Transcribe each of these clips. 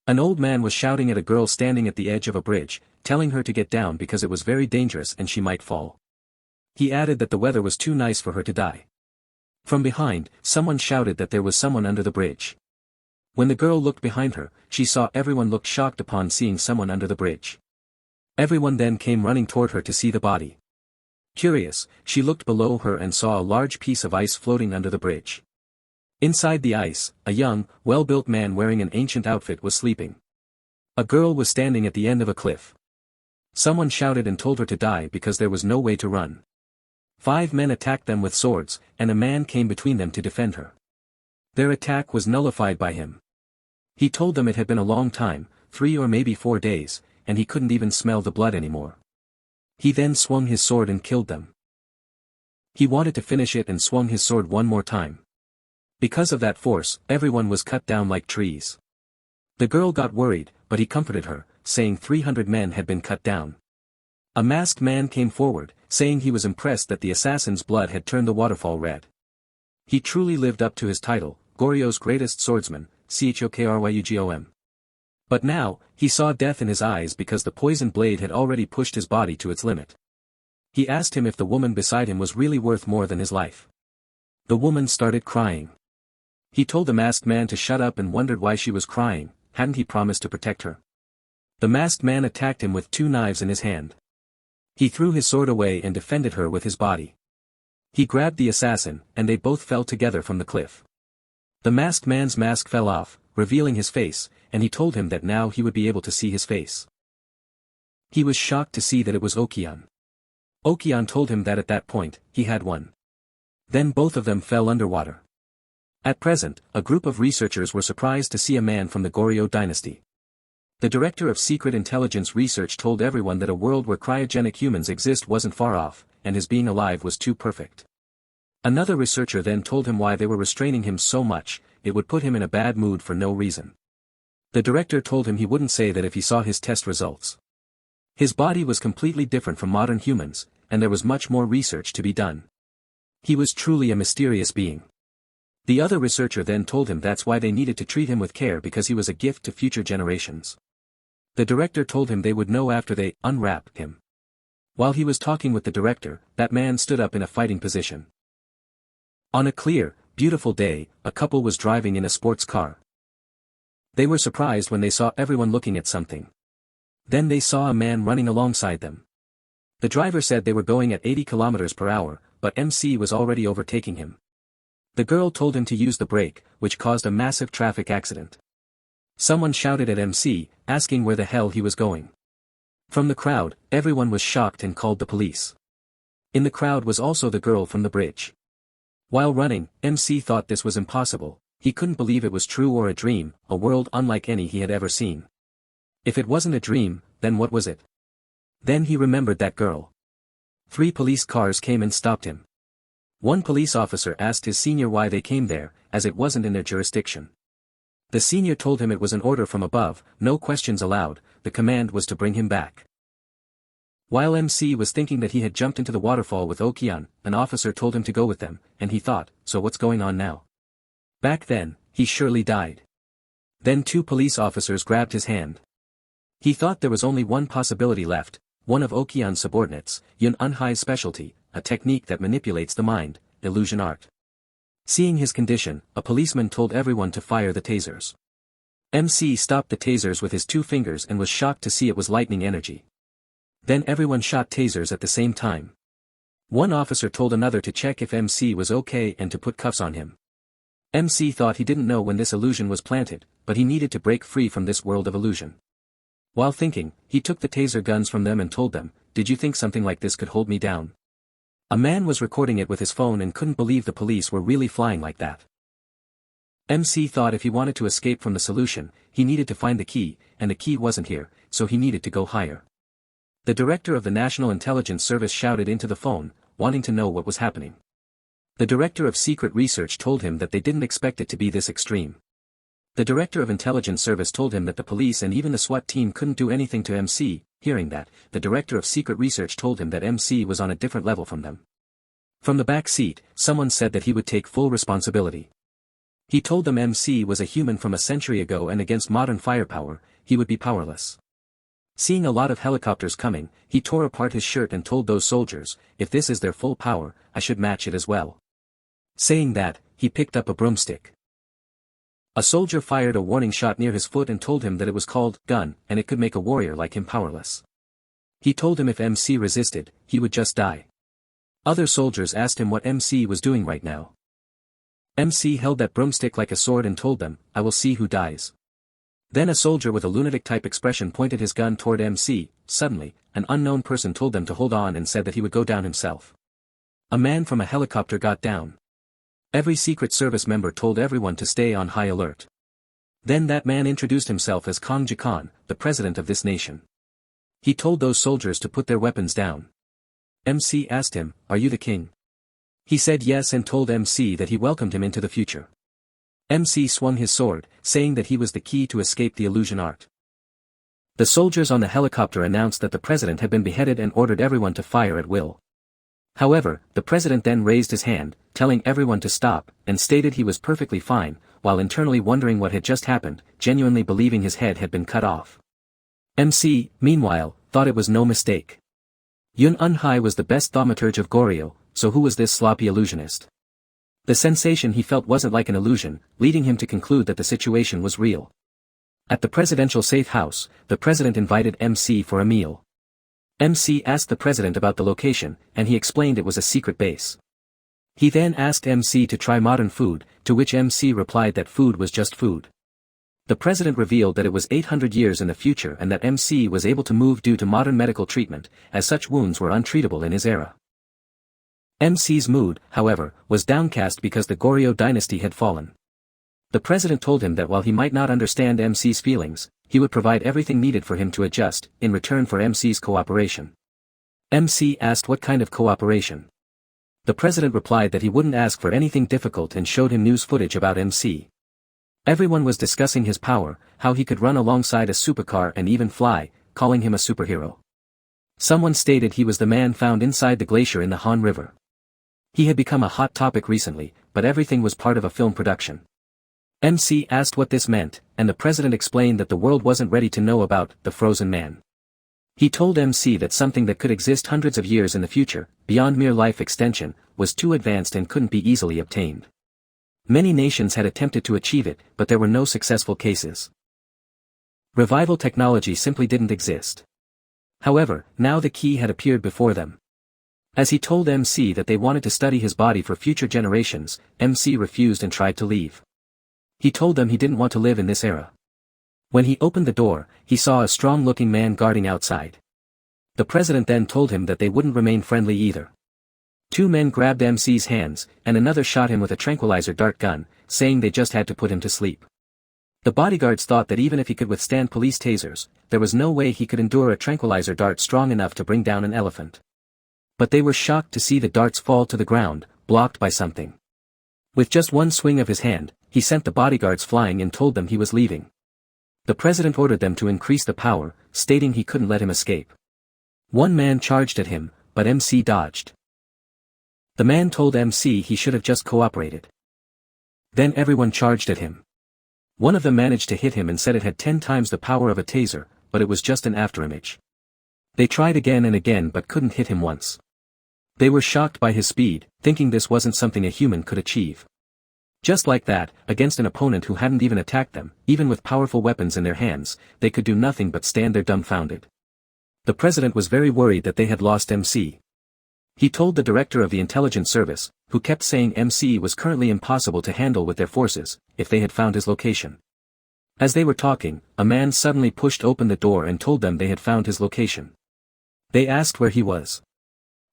An old man was shouting at a girl standing at the edge of a bridge, telling her to get down because it was very dangerous and she might fall. He added that the weather was too nice for her to die. From behind, someone shouted that there was someone under the bridge. When the girl looked behind her, she saw everyone looked shocked upon seeing someone under the bridge. Everyone then came running toward her to see the body. Curious, she looked below her and saw a large piece of ice floating under the bridge. Inside the ice, a young, well-built man wearing an ancient outfit was sleeping. A girl was standing at the end of a cliff. Someone shouted and told her to die because there was no way to run. 5 men attacked them with swords, and a man came between them to defend her. Their attack was nullified by him. He told them it had been a long time, 3 or maybe 4 days, and he couldn't even smell the blood anymore. He then swung his sword and killed them. He wanted to finish it and swung his sword one more time. Because of that force, everyone was cut down like trees. The girl got worried, but he comforted her, saying 300 men had been cut down. A masked man came forward, saying he was impressed that the assassin's blood had turned the waterfall red. He truly lived up to his title, Goryeo's greatest swordsman, Cheok Ryugeom. But now, he saw death in his eyes because the poisoned blade had already pushed his body to its limit. He asked him if the woman beside him was really worth more than his life. The woman started crying. He told the masked man to shut up and wondered why she was crying. Hadn't he promised to protect her? The masked man attacked him with 2 knives in his hand. He threw his sword away and defended her with his body. He grabbed the assassin, and they both fell together from the cliff. The masked man's mask fell off, revealing his face, and he told him that now he would be able to see his face. He was shocked to see that it was Okyeon. Okyeon told him that at that point, he had won. Then both of them fell underwater. At present, a group of researchers were surprised to see a man from the Goryeo dynasty. The director of secret intelligence research told everyone that a world where cryogenic humans exist wasn't far off, and his being alive was too perfect. Another researcher then told him why they were restraining him so much, it would put him in a bad mood for no reason. The director told him he wouldn't say that if he saw his test results. His body was completely different from modern humans, and there was much more research to be done. He was truly a mysterious being. The other researcher then told him that's why they needed to treat him with care because he was a gift to future generations. The director told him they would know after they unwrapped him. While he was talking with the director, that man stood up in a fighting position. On a clear, beautiful day, a couple was driving in a sports car. They were surprised when they saw everyone looking at something. Then they saw a man running alongside them. The driver said they were going at 80 kilometers per hour, but MC was already overtaking him. The girl told him to use the brake, which caused a massive traffic accident. Someone shouted at MC, asking where the hell he was going. From the crowd, everyone was shocked and called the police. In the crowd was also the girl from the bridge. While running, MC thought this was impossible. He couldn't believe it was true or a dream, a world unlike any he had ever seen. If it wasn't a dream, then what was it? Then he remembered that girl. 3 police cars came and stopped him. One police officer asked his senior why they came there, as it wasn't in their jurisdiction. The senior told him it was an order from above, no questions allowed, the command was to bring him back. While MC was thinking that he had jumped into the waterfall with Okyeon, an officer told him to go with them, and he thought, so what's going on now? Back then, he surely died. Then 2 police officers grabbed his hand. He thought there was only one possibility left, one of Okyeon's subordinates, Yun Unhai's specialty, a technique that manipulates the mind, illusion art. Seeing his condition, a policeman told everyone to fire the tasers. MC stopped the tasers with his 2 fingers and was shocked to see it was lightning energy. Then everyone shot tasers at the same time. One officer told another to check if MC was okay and to put cuffs on him. MC thought he didn't know when this illusion was planted, but he needed to break free from this world of illusion. While thinking, he took the taser guns from them and told them, "Did you think something like this could hold me down?" A man was recording it with his phone and couldn't believe the police were really flying like that. MC thought if he wanted to escape from the solution, he needed to find the key, and the key wasn't here, so he needed to go higher. The director of the National Intelligence Service shouted into the phone, wanting to know what was happening. The director of secret research told him that they didn't expect it to be this extreme. The director of intelligence service told him that the police and even the SWAT team couldn't do anything to MC. Hearing that, the director of secret research told him that MC was on a different level from them. From the back seat, someone said that he would take full responsibility. He told them MC was a human from a century ago and against modern firepower, he would be powerless. Seeing a lot of helicopters coming, he tore apart his shirt and told those soldiers, if this is their full power, I should match it as well. Saying that, he picked up a broomstick. A soldier fired a warning shot near his foot and told him that it was called gun, and it could make a warrior like him powerless. He told him if MC resisted, he would just die. Other soldiers asked him what MC was doing right now. MC held that broomstick like a sword and told them, I will see who dies. Then a soldier with a lunatic-type expression pointed his gun toward MC. Suddenly, an unknown person told them to hold on and said that he would go down himself. A man from a helicopter got down. Every Secret Service member told everyone to stay on high alert. Then that man introduced himself as Kang Ji-kan, the president of this nation. He told those soldiers to put their weapons down. MC asked him, are you the king? He said yes and told MC that he welcomed him into the future. MC swung his sword, saying that he was the key to escape the illusion art. The soldiers on the helicopter announced that the president had been beheaded and ordered everyone to fire at will. However, the president then raised his hand, telling everyone to stop, and stated he was perfectly fine, while internally wondering what had just happened, genuinely believing his head had been cut off. MC, meanwhile, thought it was no mistake. Yun Unhai was the best thaumaturge of Goryeo, so who was this sloppy illusionist? The sensation he felt wasn't like an illusion, leading him to conclude that the situation was real. At the presidential safe house, the president invited MC for a meal. MC asked the president about the location, and he explained it was a secret base. He then asked MC to try modern food, to which MC replied that food was just food. The president revealed that it was 800 years in the future and that MC was able to move due to modern medical treatment, as such wounds were untreatable in his era. MC's mood, however, was downcast because the Goryeo dynasty had fallen. The president told him that while he might not understand MC's feelings, he would provide everything needed for him to adjust, in return for MC's cooperation. MC asked what kind of cooperation. The president replied that he wouldn't ask for anything difficult and showed him news footage about MC. Everyone was discussing his power, how he could run alongside a supercar and even fly, calling him a superhero. Someone stated he was the man found inside the glacier in the Han River. He had become a hot topic recently, but everything was part of a film production. MC asked what this meant, and the president explained that the world wasn't ready to know about the frozen man. He told MC that something that could exist hundreds of years in the future, beyond mere life extension, was too advanced and couldn't be easily obtained. Many nations had attempted to achieve it, but there were no successful cases. Revival technology simply didn't exist. However, now the key had appeared before them. As he told MC that they wanted to study his body for future generations, MC refused and tried to leave. He told them he didn't want to live in this era. When he opened the door, he saw a strong-looking man guarding outside. The president then told him that they wouldn't remain friendly either. Two men grabbed MC's hands, and another shot him with a tranquilizer dart gun, saying they just had to put him to sleep. The bodyguards thought that even if he could withstand police tasers, there was no way he could endure a tranquilizer dart strong enough to bring down an elephant. But they were shocked to see the darts fall to the ground, blocked by something. With just one swing of his hand, he sent the bodyguards flying and told them he was leaving. The president ordered them to increase the power, stating he couldn't let him escape. One man charged at him, but MC dodged. The man told MC he should have just cooperated. Then everyone charged at him. One of them managed to hit him and said it had 10 times the power of a taser, but it was just an afterimage. They tried again and again but couldn't hit him once. They were shocked by his speed, thinking this wasn't something a human could achieve. Just like that, against an opponent who hadn't even attacked them, even with powerful weapons in their hands, they could do nothing but stand there dumbfounded. The president was very worried that they had lost MC. He told the director of the intelligence service, who kept saying MC was currently impossible to handle with their forces, if they had found his location. As they were talking, a man suddenly pushed open the door and told them they had found his location. They asked where he was.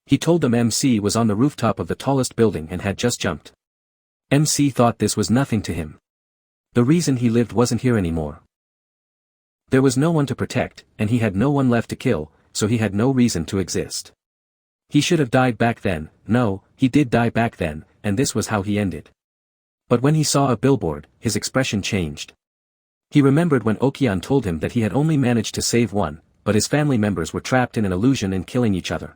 He told them MC was on the rooftop of the tallest building and had just jumped. MC thought this was nothing to him. The reason he lived wasn't here anymore. There was no one to protect, and he had no one left to kill, so he had no reason to exist. He should have died back then. No, he did die back then, and this was how he ended. But when he saw a billboard, his expression changed. He remembered when Okian told him that he had only managed to save one, but his family members were trapped in an illusion and killing each other.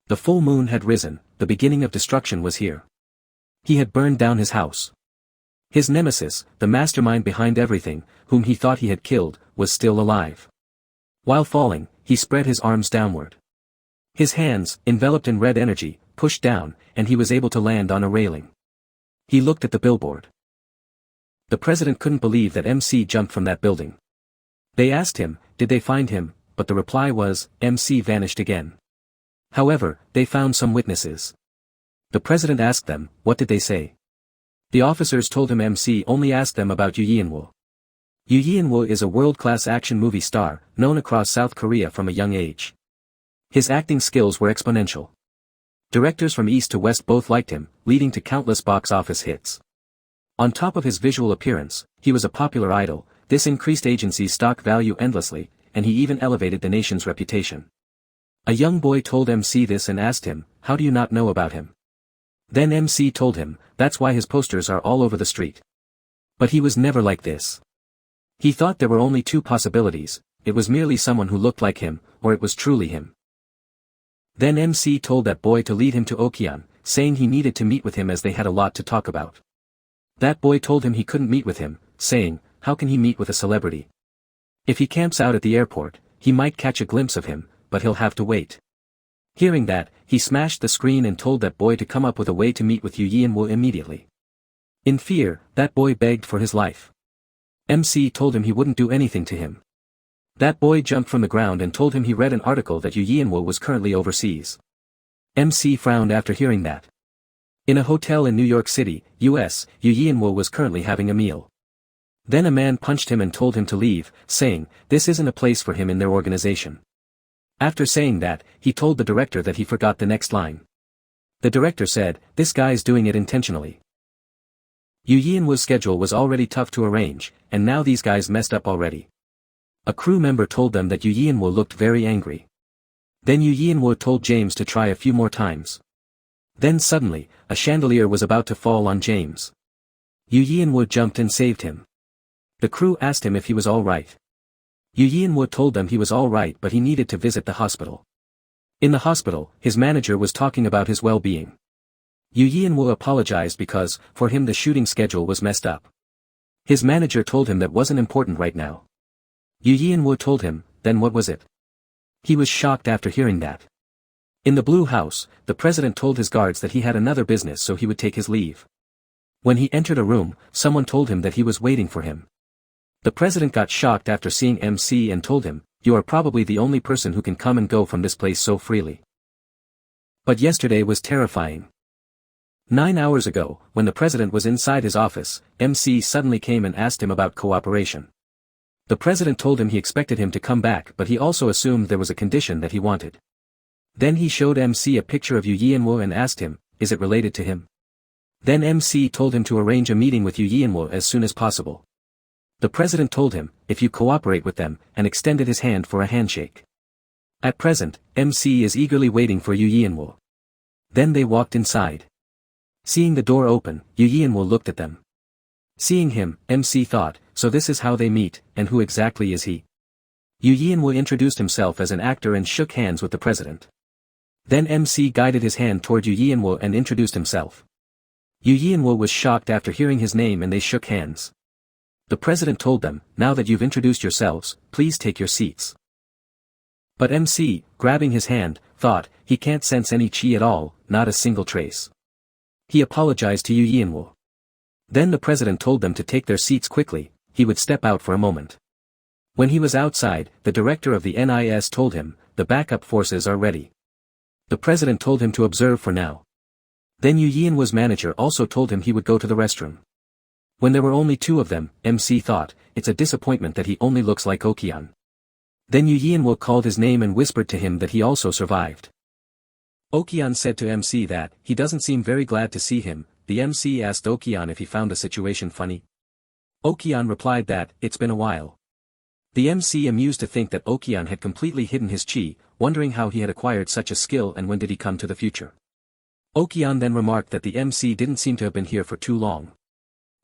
The full moon had risen, the beginning of destruction was here. He had burned down his house. His nemesis, the mastermind behind everything, whom he thought he had killed, was still alive. While falling, he spread his arms downward. His hands, enveloped in red energy, pushed down, and he was able to land on a railing. He looked at the billboard. The president couldn't believe that MC jumped from that building. They asked him, did they find him, but the reply was, MC vanished again. However, they found some witnesses. The president asked them, what did they say? The officers told him MC only asked them about Yu Unhai. Yu Unhai is a world-class action movie star, known across South Korea from a young age. His acting skills were exponential. Directors from east to west both liked him, leading to countless box office hits. On top of his visual appearance, he was a popular idol. This increased agency's stock value endlessly, and he even elevated the nation's reputation. A young boy told MC this and asked him, how do you not know about him? Then MC told him, that's why his posters are all over the street. But he was never like this. He thought there were only two possibilities: it was merely someone who looked like him, or it was truly him. Then MC told that boy to lead him to Okian, saying he needed to meet with him as they had a lot to talk about. That boy told him he couldn't meet with him, saying, how can he meet with a celebrity? If he camps out at the airport, he might catch a glimpse of him, but he'll have to wait. Hearing that, he smashed the screen and told that boy to come up with a way to meet with Yu Unhai immediately. In fear, that boy begged for his life. MC told him he wouldn't do anything to him. That boy jumped from the ground and told him he read an article that Yu Unhai was currently overseas. MC frowned after hearing that. In a hotel in New York City, US, Yu Unhai was currently having a meal. Then a man punched him and told him to leave, saying, this isn't a place for him in their organization. After saying that, he told the director that he forgot the next line. The director said, this guy's doing it intentionally. Yu Unhai's schedule was already tough to arrange, and now these guys messed up already. A crew member told them that Yu Unhai looked very angry. Then Yu Unhai told James to try a few more times. Then suddenly, a chandelier was about to fall on James. Yu Unhai jumped and saved him. The crew asked him if he was alright. Yu Unhai told them he was alright, but he needed to visit the hospital. In the hospital, his manager was talking about his well-being. Yu Unhai apologized because, for him, the shooting schedule was messed up. His manager told him that wasn't important right now. Yu Unhai told him, then what was it? He was shocked after hearing that. In the Blue House, the president told his guards that he had another business, so he would take his leave. When he entered a room, someone told him that he was waiting for him. The president got shocked after seeing MC and told him, you are probably the only person who can come and go from this place so freely. But yesterday was terrifying. 9 hours ago, when the president was inside his office, MC suddenly came and asked him about cooperation. The president told him he expected him to come back, but he also assumed there was a condition that he wanted. Then he showed MC a picture of Yu Unhai and asked him, is it related to him? Then MC told him to arrange a meeting with Yu Unhai as soon as possible. The president told him, if you cooperate with them, and extended his hand for a handshake. At present, MC is eagerly waiting for Yu Unhai. Then they walked inside. Seeing the door open, Yu Unhai looked at them. Seeing him, MC thought, so this is how they meet, and who exactly is he? Yu Unhai introduced himself as an actor and shook hands with the president. Then MC guided his hand toward Yu Unhai and introduced himself. Yu Unhai was shocked after hearing his name and they shook hands. The president told them, now that you've introduced yourselves, please take your seats. But MC, grabbing his hand, thought, he can't sense any chi at all, not a single trace. He apologized to Yu Unhai. Then the president told them to take their seats quickly, he would step out for a moment. When he was outside, the director of the NIS told him, the backup forces are ready. The president told him to observe for now. Then Yu Unhai's manager also told him he would go to the restroom. When there were only two of them, MC thought, it's a disappointment that he only looks like Okian. Then Yu Unhai called his name and whispered to him that he also survived. Okian said to MC that, he doesn't seem very glad to see him. The MC asked Okian if he found the situation funny. Okian replied that, it's been a while. The MC amused to think that Okian had completely hidden his chi, wondering how he had acquired such a skill and when did he come to the future. Okian then remarked that the MC didn't seem to have been here for too long.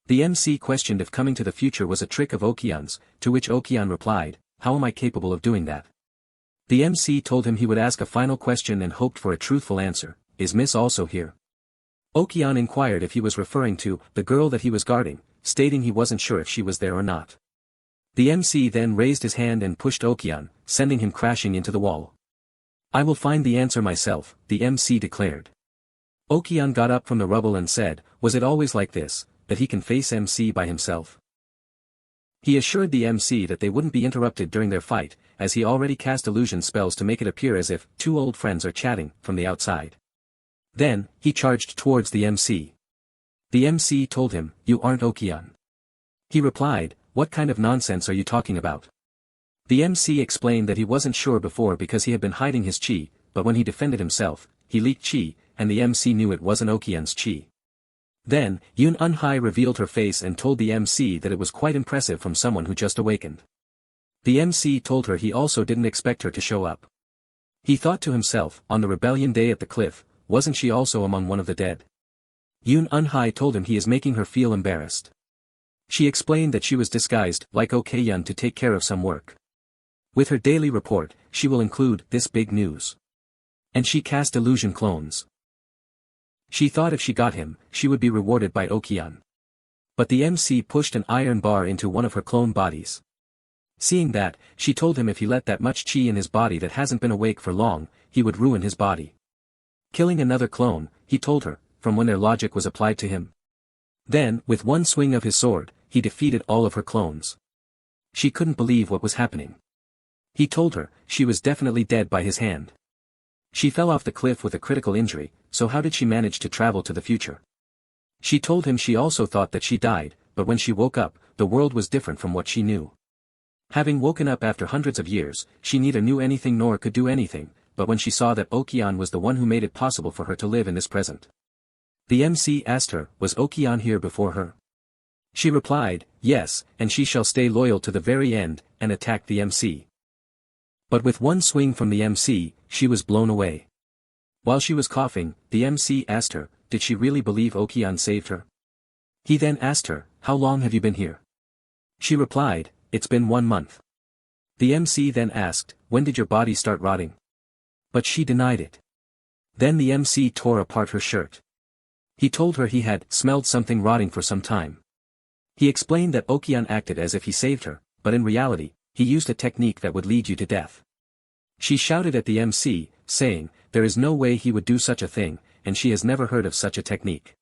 The MC questioned if coming to the future was a trick of Okian's, to which Okian replied, how am I capable of doing that? The MC told him he would ask a final question and hoped for a truthful answer, is Miss also here? Okian inquired if he was referring to the girl that he was guarding, stating he wasn't sure if she was there or not. The MC then raised his hand and pushed Okian, sending him crashing into the wall. "I will find the answer myself," the MC declared. Okian got up from the rubble and said, "Was it always like this, that he can face MC by himself?" He assured the MC that they wouldn't be interrupted during their fight, as he already cast illusion spells to make it appear as if two old friends are chatting from the outside. Then, he charged towards the MC. The MC told him, "You aren't Okian." He replied, "What kind of nonsense are you talking about?" The MC explained that he wasn't sure before because he had been hiding his chi, but when he defended himself, he leaked chi, and the MC knew it wasn't Okian's chi. Then, Yun Unhai revealed her face and told the MC that it was quite impressive from someone who just awakened. The MC told her he also didn't expect her to show up. He thought to himself, on the rebellion day at the cliff, wasn't she also among one of the dead? Yun Unhai told him he is making her feel embarrassed. She explained that she was disguised like Okyun to take care of some work. With her daily report, she will include this big news. And she cast illusion clones. She thought if she got him, she would be rewarded by Okian. But the MC pushed an iron bar into one of her clone bodies. Seeing that, she told him if he let that much chi in his body that hasn't been awake for long, he would ruin his body. Killing another clone, he told her, from when their logic was applied to him. Then, with one swing of his sword, he defeated all of her clones. She couldn't believe what was happening. He told her, she was definitely dead by his hand. She fell off the cliff with a critical injury, so how did she manage to travel to the future? She told him she also thought that she died, but when she woke up, the world was different from what she knew. Having woken up after hundreds of years, she neither knew anything nor could do anything, but when she saw that Okian was the one who made it possible for her to live in this present. The MC asked her, was Okian here before her? She replied, yes, and she shall stay loyal to the very end, and attacked the MC. But with one swing from the MC, she was blown away. While she was coughing, the MC asked her, did she really believe Okian saved her? He then asked her, how long have you been here? She replied, it's been 1 month. The MC then asked, when did your body start rotting? But she denied it. Then the MC tore apart her shirt. He told her he had smelled something rotting for some time. He explained that Okian acted as if he saved her, but in reality, he used a technique that would lead you to death. She shouted at the MC, saying, there is no way he would do such a thing, and she has never heard of such a technique.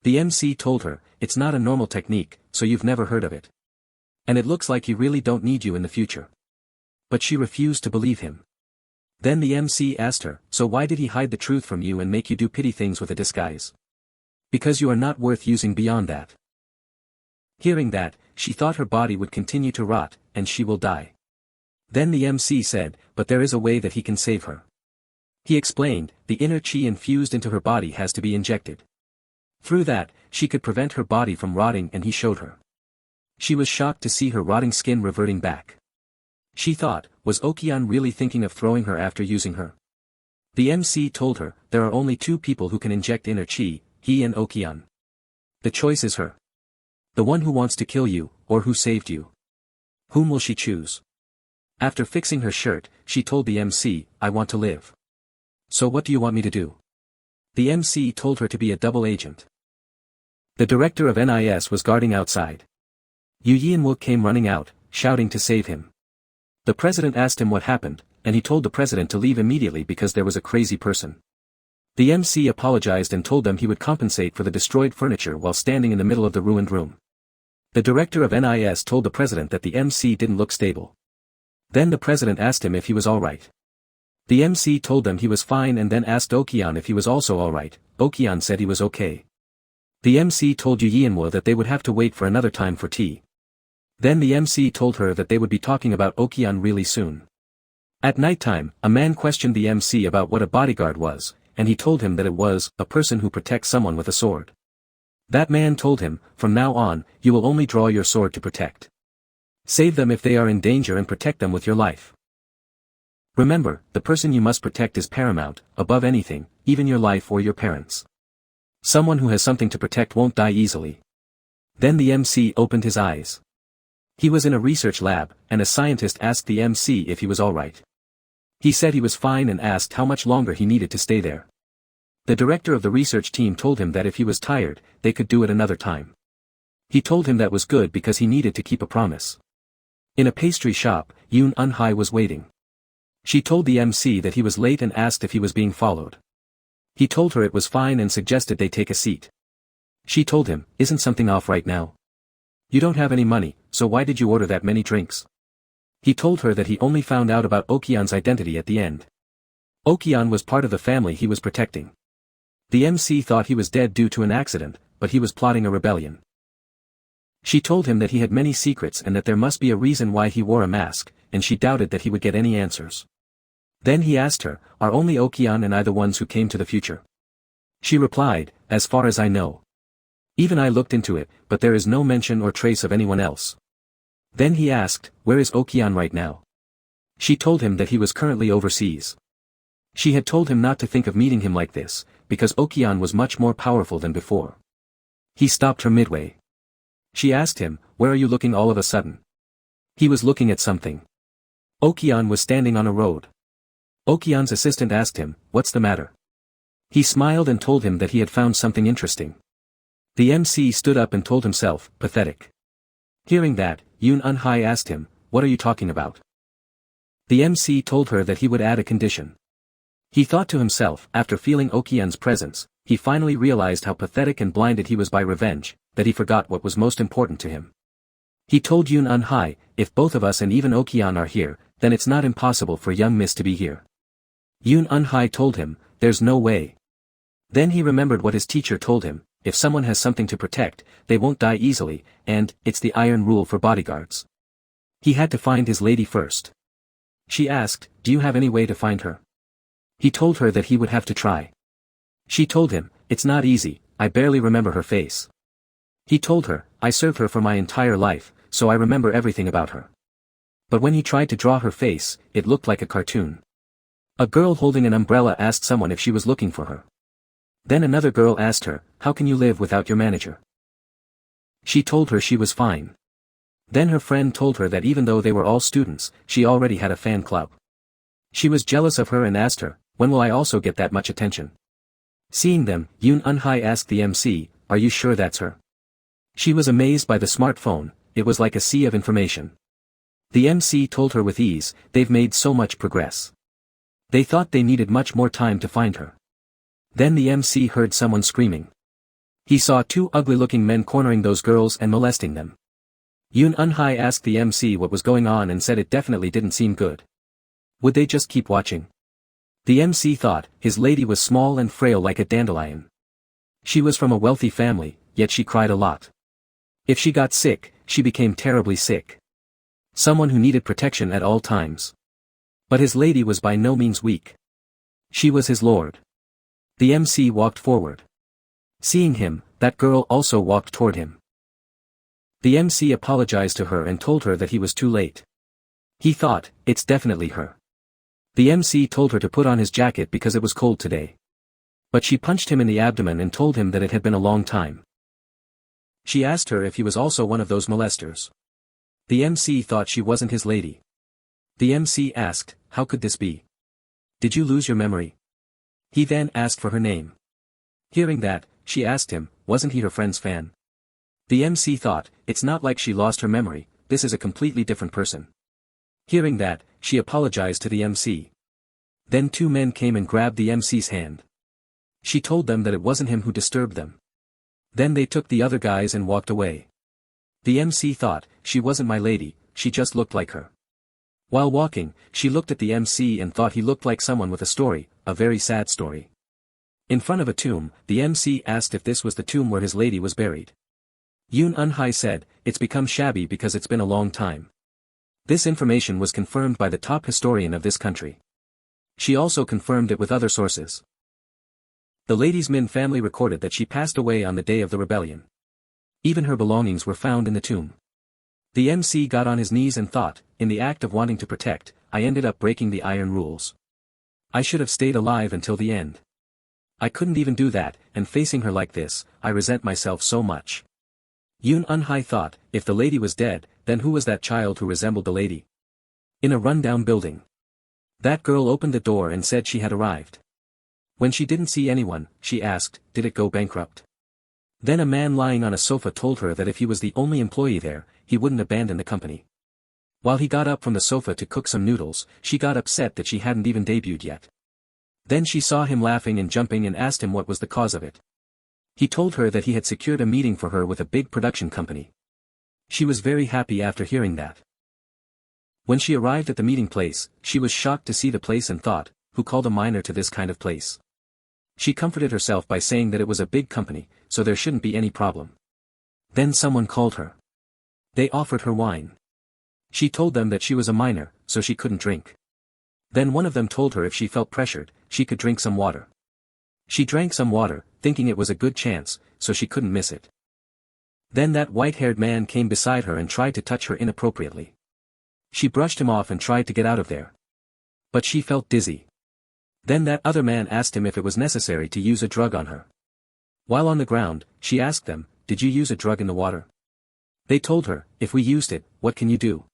The MC told her, it's not a normal technique, so you've never heard of it. And it looks like he really don't need you in the future. But she refused to believe him. Then the MC asked her, so why did he hide the truth from you and make you do pity things with a disguise? Because you are not worth using beyond that. Hearing that, she thought her body would continue to rot, and she will die. Then the MC said, but there is a way that he can save her. He explained, the inner chi infused into her body has to be injected. Through that, she could prevent her body from rotting, and he showed her. She was shocked to see her rotting skin reverting back. She thought, was Okian really thinking of throwing her after using her? The MC told her, there are only 2 people who can inject inner chi, he and Okian. The choice is her. The one who wants to kill you, or who saved you. Whom will she choose? After fixing her shirt, she told the MC, I want to live. So what do you want me to do? The MC told her to be a double agent. The director of NIS was guarding outside. Yu Yianwu came running out, shouting to save him. The president asked him what happened, and he told the president to leave immediately because there was a crazy person. The MC apologized and told them he would compensate for the destroyed furniture while standing in the middle of the ruined room. The director of NIS told the president that the MC didn't look stable. Then the president asked him if he was alright. The MC told them he was fine and then asked Okian if he was also alright. Okian said he was okay. The MC told Yu Yianwu that they would have to wait for another time for tea. Then the MC told her that they would be talking about Okian really soon. At nighttime, a man questioned the MC about what a bodyguard was, and he told him that it was a person who protects someone with a sword. That man told him, from now on, you will only draw your sword to protect. Save them if they are in danger and protect them with your life. Remember, the person you must protect is paramount, above anything, even your life or your parents. Someone who has something to protect won't die easily. Then the MC opened his eyes. He was in a research lab, and a scientist asked the MC if he was alright. He said he was fine and asked how much longer he needed to stay there. The director of the research team told him that if he was tired, they could do it another time. He told him that was good because he needed to keep a promise. In a pastry shop, Yun Unhai was waiting. She told the MC that he was late and asked if he was being followed. He told her it was fine and suggested they take a seat. She told him, "Isn't something off right now? You don't have any money, so why did you order that many drinks?" He told her that he only found out about Okyeon's identity at the end. Okyeon was part of the family he was protecting. The MC thought he was dead due to an accident, but he was plotting a rebellion. She told him that he had many secrets and that there must be a reason why he wore a mask, and she doubted that he would get any answers. Then he asked her, "Are only Okyeon and I the ones who came to the future?" She replied, "As far as I know. Even I looked into it, but there is no mention or trace of anyone else." Then he asked, "Where is Okyeon right now?" She told him that he was currently overseas. She had told him not to think of meeting him like this, because Okyeon was much more powerful than before. He stopped her midway. She asked him, "Where are you looking all of a sudden?" He was looking at something. Okyeon was standing on a road. Okyeon's assistant asked him, "What's the matter?" He smiled and told him that he had found something interesting. The MC stood up and told himself, "Pathetic." Hearing that, Yun Unhai asked him, "What are you talking about?" The MC told her that he would add a condition. He thought to himself, after feeling Okyeon's presence, he finally realized how pathetic and blinded he was by revenge, that he forgot what was most important to him. He told Yun Unhai, "If both of us and even Okyeon are here, then it's not impossible for young Miss to be here." Yun Unhai told him, "There's no way." Then he remembered what his teacher told him, if someone has something to protect, they won't die easily, and, it's the iron rule for bodyguards. He had to find his lady first. She asked, "Do you have any way to find her?" He told her that he would have to try. She told him, "It's not easy, I barely remember her face." He told her, "I served her for my entire life, so I remember everything about her." But when he tried to draw her face, it looked like a cartoon. A girl holding an umbrella asked someone if she was looking for her. Then another girl asked her, "How can you live without your manager?" She told her she was fine. Then her friend told her that even though they were all students, she already had a fan club. She was jealous of her and asked her, "When will I also get that much attention?" Seeing them, Yun Unhai asked the MC, "Are you sure that's her?" She was amazed by the smartphone, it was like a sea of information. The MC told her with ease, "They've made so much progress." They thought they needed much more time to find her. Then the MC heard someone screaming. He saw two ugly-looking men cornering those girls and molesting them. Yun Unhai asked the MC what was going on and said it definitely didn't seem good. Would they just keep watching? The MC thought, his lady was small and frail like a dandelion. She was from a wealthy family, yet she cried a lot. If she got sick, she became terribly sick. Someone who needed protection at all times. But his lady was by no means weak. She was his lord. The MC walked forward. Seeing him, that girl also walked toward him. The MC apologized to her and told her that he was too late. He thought, it's definitely her. The MC told her to put on his jacket because it was cold today. But she punched him in the abdomen and told him that it had been a long time. She asked her if he was also one of those molesters. The MC thought she wasn't his lady. The MC asked, "How could this be? Did you lose your memory?" He then asked for her name. Hearing that, she asked him, wasn't he her friend's fan? The MC thought, it's not like she lost her memory, this is a completely different person. Hearing that, she apologized to the MC. Then two men came and grabbed the MC's hand. She told them that it wasn't him who disturbed them. Then they took the other guys and walked away. The MC thought, she wasn't my lady, she just looked like her. While walking, she looked at the MC and thought he looked like someone with a story, a very sad story. In front of a tomb, the MC asked if this was the tomb where his lady was buried. Yun Unhai said, it's become shabby because it's been a long time. This information was confirmed by the top historian of this country. She also confirmed it with other sources. The lady's Min family recorded that she passed away on the day of the rebellion. Even her belongings were found in the tomb. The MC got on his knees and thought, in the act of wanting to protect, I ended up breaking the iron rules. I should have stayed alive until the end. I couldn't even do that, and facing her like this, I resent myself so much. Yun Unhai thought, if the lady was dead, then who was that child who resembled the lady? In a rundown building. That girl opened the door and said she had arrived. When she didn't see anyone, she asked, did it go bankrupt? Then a man lying on a sofa told her that if he was the only employee there, he wouldn't abandon the company. While he got up from the sofa to cook some noodles, she got upset that she hadn't even debuted yet. Then she saw him laughing and jumping and asked him what was the cause of it. He told her that he had secured a meeting for her with a big production company. She was very happy after hearing that. When she arrived at the meeting place, she was shocked to see the place and thought, who called a minor to this kind of place? She comforted herself by saying that it was a big company, so there shouldn't be any problem. Then someone called her. They offered her wine. She told them that she was a minor, so she couldn't drink. Then one of them told her if she felt pressured, she could drink some water. She drank some water, thinking it was a good chance, so she couldn't miss it. Then that white-haired man came beside her and tried to touch her inappropriately. She brushed him off and tried to get out of there. But she felt dizzy. Then that other man asked him if it was necessary to use a drug on her. While on the ground, she asked them, "Did you use a drug in the water?" They told her, "If we used it, what can you do?"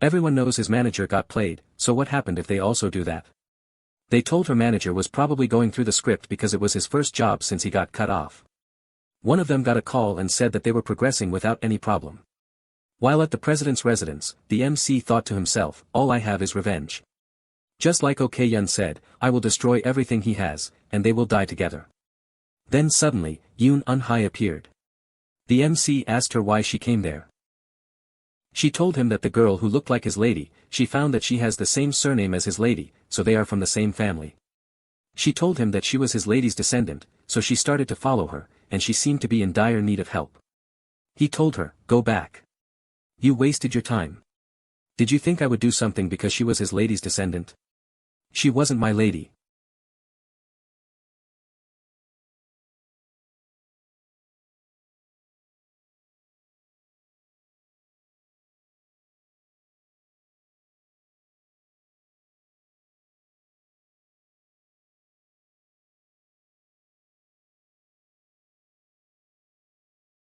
Everyone knows his manager got played, so what happened if they also do that? They told her manager was probably going through the script because it was his first job since he got cut off. One of them got a call and said that they were progressing without any problem. While at the president's residence, the MC thought to himself, all I have is revenge. Just like Yun said, I will destroy everything he has, and they will die together. Then suddenly, Yun Unhai appeared. The MC asked her why she came there. She told him that the girl who looked like his lady, she found that she has the same surname as his lady, so they are from the same family. She told him that she was his lady's descendant, so she started to follow her, and she seemed to be in dire need of help. He told her, "Go back. You wasted your time. Did you think I would do something because she was his lady's descendant? She wasn't my lady."